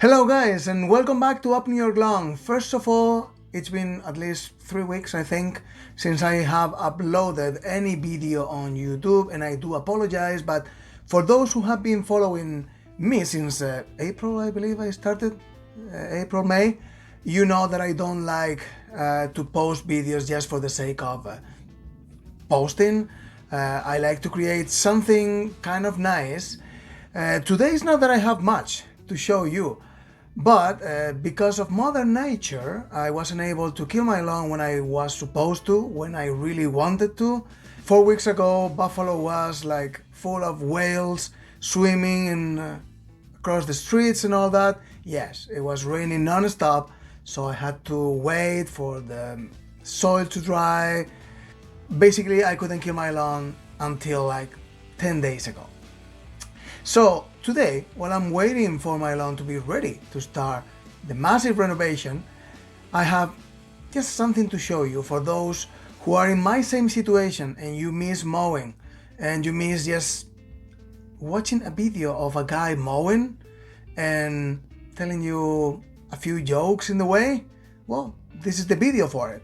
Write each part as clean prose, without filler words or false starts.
Hello guys and welcome back to Up New York Long. First of all, it's been at least 3 weeks I think since I have uploaded any video on YouTube, and I do apologize, but for those who have been following me since April, I believe I started, April, May, you know that I don't like to post videos just for the sake of posting. I like to create something kind of nice. Today is not that I have much to show you, but because of Mother Nature, I wasn't able to kill my lawn when I was supposed to, when I really wanted to. 4 weeks ago, Buffalo was like full of whales swimming in, across the streets and all that. Yes, it was raining non-stop, so I had to wait for the soil to dry. Basically, I couldn't kill my lawn until like 10 days ago. So today, while I'm waiting for my lawn to be ready to start the massive renovation, I have just something to show you for those who are in my same situation and you miss mowing and you miss just watching a video of a guy mowing and telling you a few jokes in the way. Well, this is the video for it.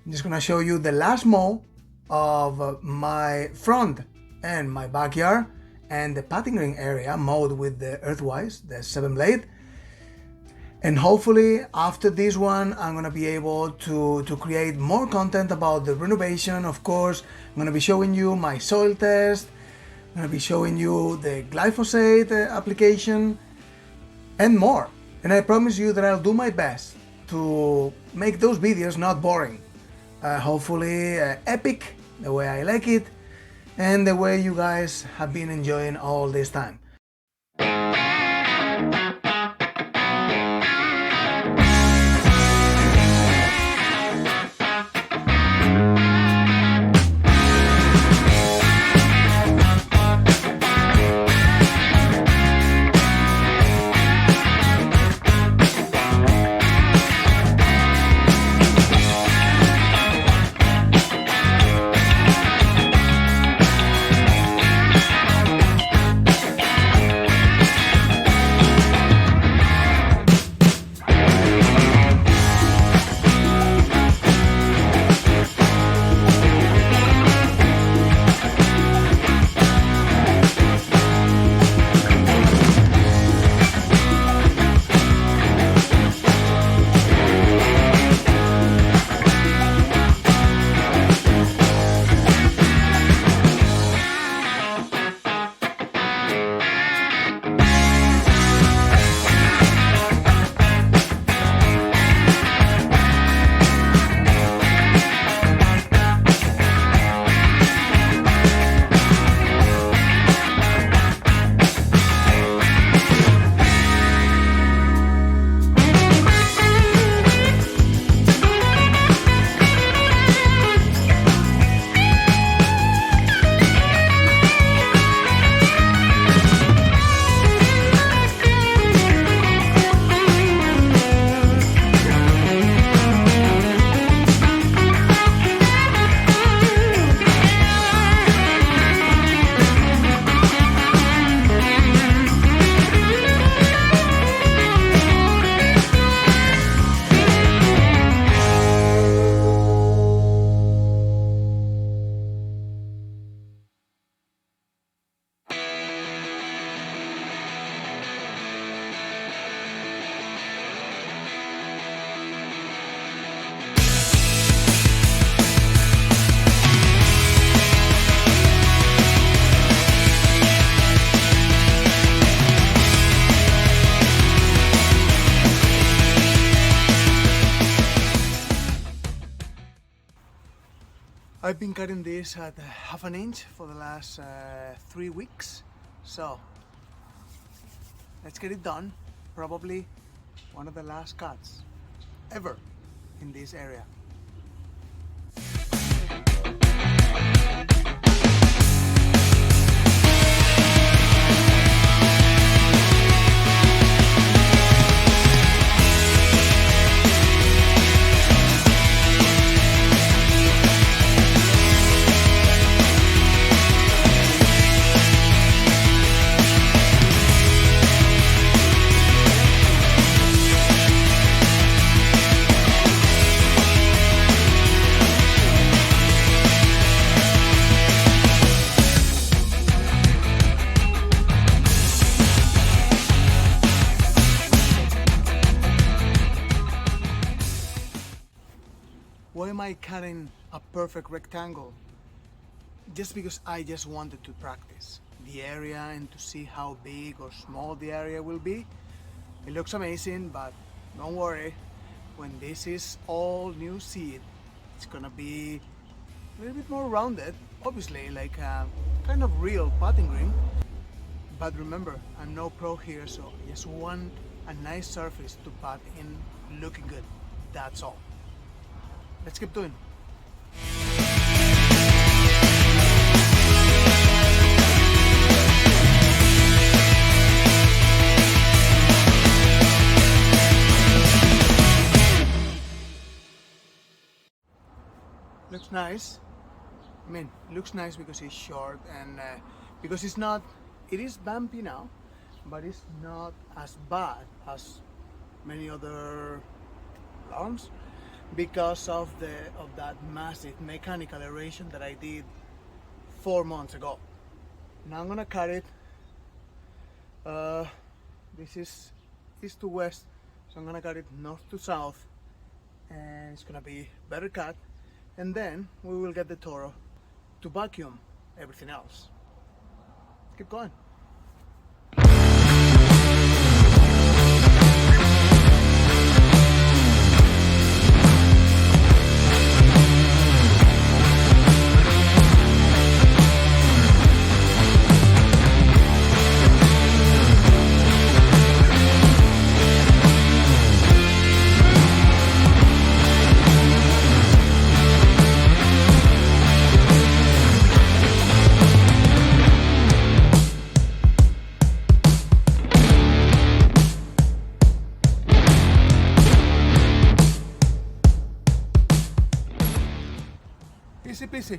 I'm just gonna show you the last mow of my front and my backyard, and the putting green area mowed with the Earthwise, the 7-blade. And hopefully after this one I'm gonna be able to create more content about the renovation. Of course, I'm gonna be showing you my soil test, I'm gonna be showing you the glyphosate application and more. And I promise you that I'll do my best to make those videos not boring. Hopefully epic, the way I like it, and the way you guys have been enjoying all this time. I've been cutting this at 1/2 inch for the last 3 weeks, so let's get it done. Probably one of the last cuts ever in this area. I cutting a perfect rectangle just because I just wanted to practice the area and to see how big or small the area will be. It looks amazing, but don't worry, when this is all new seed, it's gonna be a little bit more rounded, obviously like a kind of real potting green. But remember, I'm no pro here, so I just want a nice surface to pot in looking good. That's all. Let's keep doing. Looks nice. I mean, it looks nice because it's short and because it's not, it is bumpy now, but it's not as bad as many other lawns because of that massive mechanical aeration that I did 4 months ago. Now I'm gonna cut it. This is east to west, so I'm gonna cut it north to south, and it's gonna be better cut. And then we will get the Toro to vacuum everything else. Keep going. Easy peasy.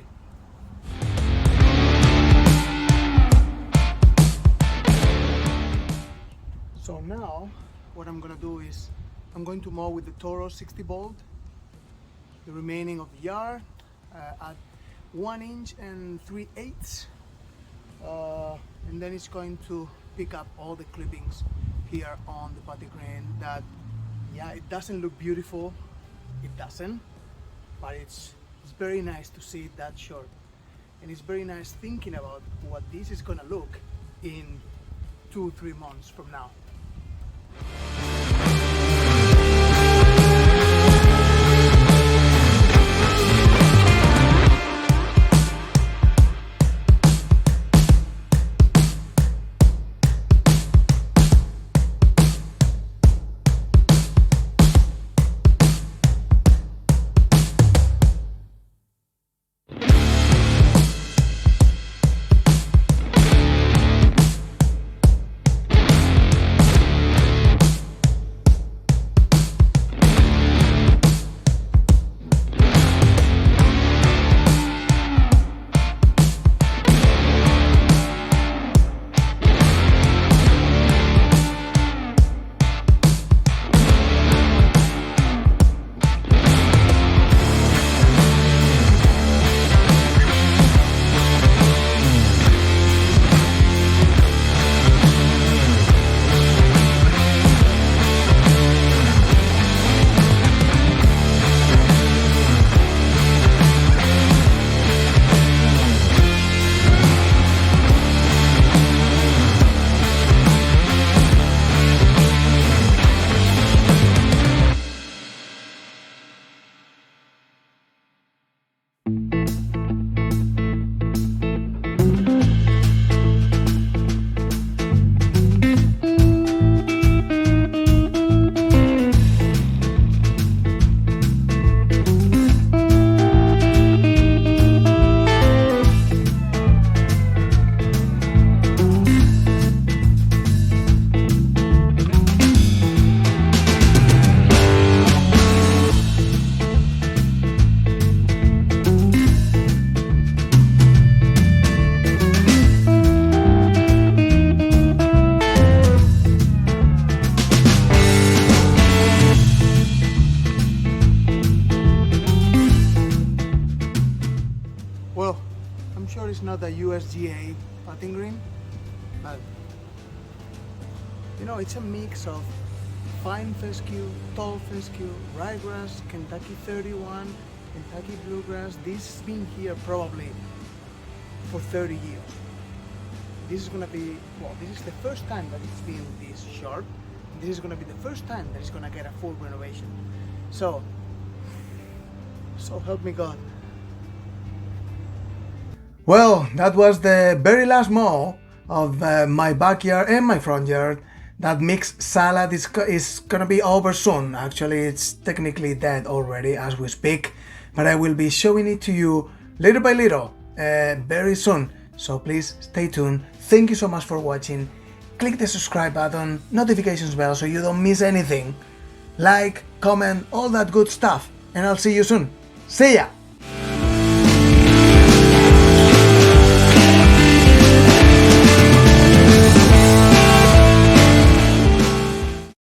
So now what I'm gonna do is I'm going to mow with the Toro 60 volt the remaining of the yard at 1 inch and 3/8, and then it's going to pick up all the clippings here on the potting green that, yeah, it doesn't look beautiful, it doesn't, but it's very nice to see it that short, and it's very nice thinking about what this is gonna look in 2-3 months from now. It's not a USGA potting green, but you know, it's a mix of fine fescue, tall fescue, ryegrass, Kentucky 31, Kentucky bluegrass, this has been here probably for 30 years. This is gonna be, well, this is the first time that it's been this short. This is gonna be the first time that it's gonna get a full renovation. So help me God. Well, that was the very last mow of my backyard and my front yard. That mixed salad is gonna be over soon. Actually, it's technically dead already as we speak, but I will be showing it to you little by little very soon. So please stay tuned. Thank you so much for watching. Click the subscribe button, notifications bell so you don't miss anything. Like, comment, all that good stuff, and I'll see you soon. See ya!